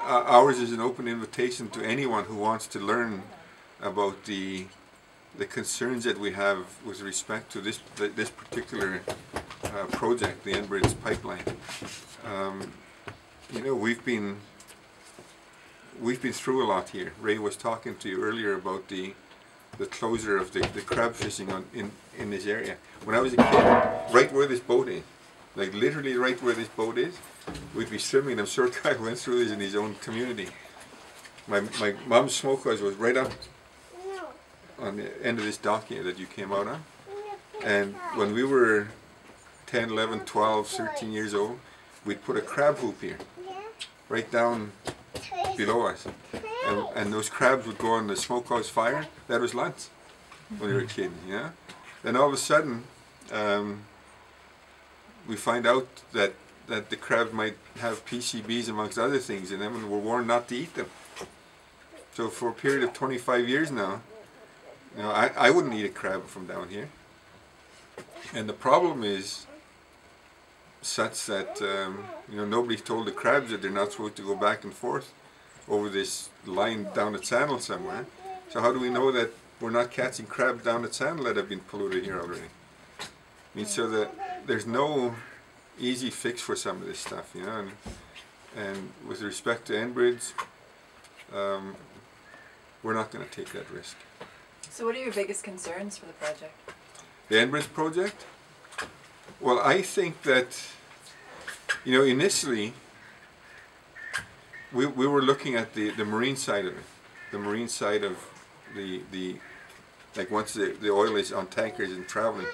ours is an open invitation to anyone who wants to learn about the concerns that we have with respect to this particular project, the Enbridge pipeline. You know, we've been through a lot here. Ray was talking to you earlier about the closure of the crab fishing in this area. When I was a kid, right where this boat is, like literally right where this boat is, we'd be swimming. I'm sure Kyle went through this in his own community. My mom's smokehouse was right up on the end of this dock here that you came out on. And when we were 10, 11, 12, 13 years old, we'd put a crab hoop here, right down below us. And those crabs would go on the smokehouse fire. That was lunch when we were kids, yeah? Then all of a sudden, we find out that the crabs might have PCBs amongst other things in them, and we're warned not to eat them. So for a period of 25 years now, you know, I wouldn't eat a crab from down here. And the problem is such that you know, nobody's told the crabs that they're not supposed to go back and forth over this line down the channel somewhere. So how do we know that we're not catching crabs down the channel that have been polluted here already? I mean, so that there's no easy fix for some of this stuff, you know. And with respect to Enbridge, we're not going to take that risk. So what are your biggest concerns for the project? The Enbridge project? Well, I think that, you know, initially we were looking at the marine side of it. The marine side of the like once the oil is on tankers and traveling,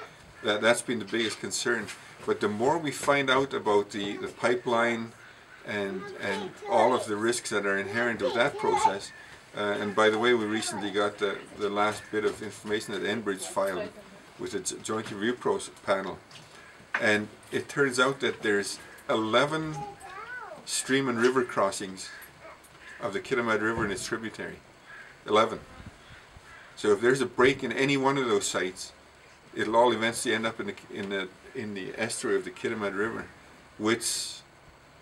that's been the biggest concern. But the more we find out about the pipeline and all of the risks that are inherent with that process, and by the way, we recently got the last bit of information that Enbridge filed with its joint review panel, and it turns out that there's 11 stream and river crossings of the Kitimat River and its tributary. 11. So if there's a break in any one of those sites, it'll all eventually end up in the estuary of the Kitimat River, which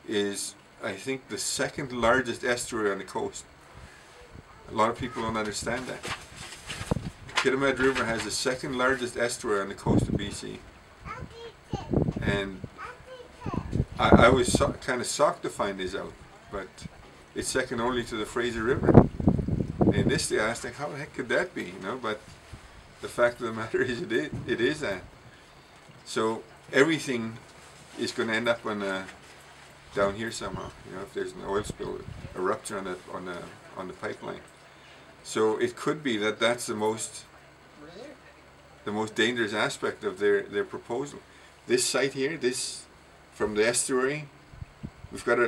is, I think, the second largest estuary on the coast. A lot of people don't understand that. The Kitimat River has the second largest estuary on the coast of BC. And I was kind of shocked to find this out, but it's second only to the Fraser River. And initially I asked, like, how the heck could that be, you know? But the fact of the matter is, it is that. So everything is going to end up down here somehow. You know, if there's an oil spill, a rupture on the pipeline. So it could be that that's the most dangerous aspect of their proposal. This site here, from the estuary, we've got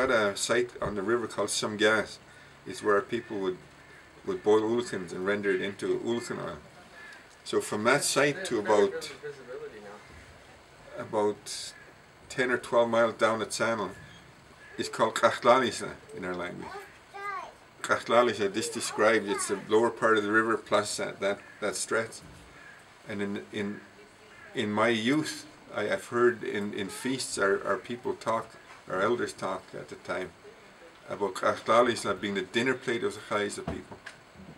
a site on the river called Some Gas. It's where people would boil oolacans and render it into oolacan oil. So from that site to about 10 or 12 miles down the channel is called Haisla in our language. Haisla, this describes, it's the lower part of the river plus that stretch. And in my youth, I've heard in feasts our people talk, our elders talk at the time, about Haisla being the dinner plate of the Haisla people.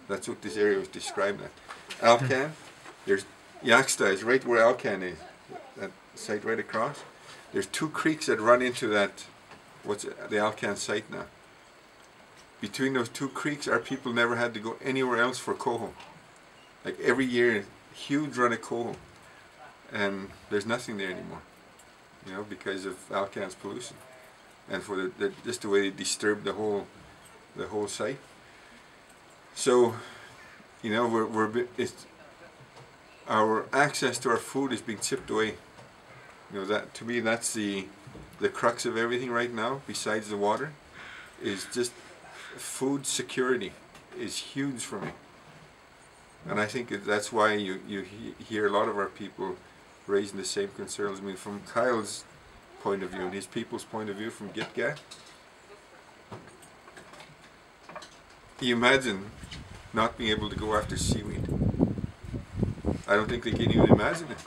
That's what this area was described as. Alcan, there's Yaxta is right where Alcan is, that site right across. There's two creeks that run into that, the Alcan site now. Between those two creeks, our people never had to go anywhere else for coho. Like every year, huge run of coho, and there's nothing there anymore, you know, because of Alcan's pollution, and for just the way they disturbed the whole site. So, you know, our access to our food is being chipped away. You know, that to me, that's the crux of everything right now. Besides the water, is just food security is huge for me. And I think that's why you hear a lot of our people raising the same concerns. I mean, from Kyle's point of view and his people's point of view from Gitgat, you imagine not being able to go after seaweed. I don't think they can even imagine it,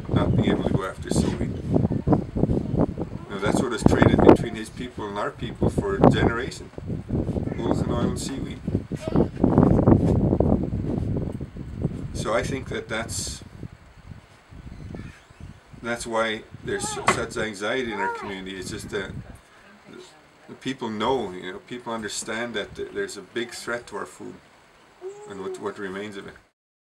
not being able to go after seaweed. You know, that's what is traded between his people and our people for generations. Wool and oil and seaweed. So I think that's why there's such anxiety in our community. It's just that people know, people understand that there's a big threat to our food and what remains of it.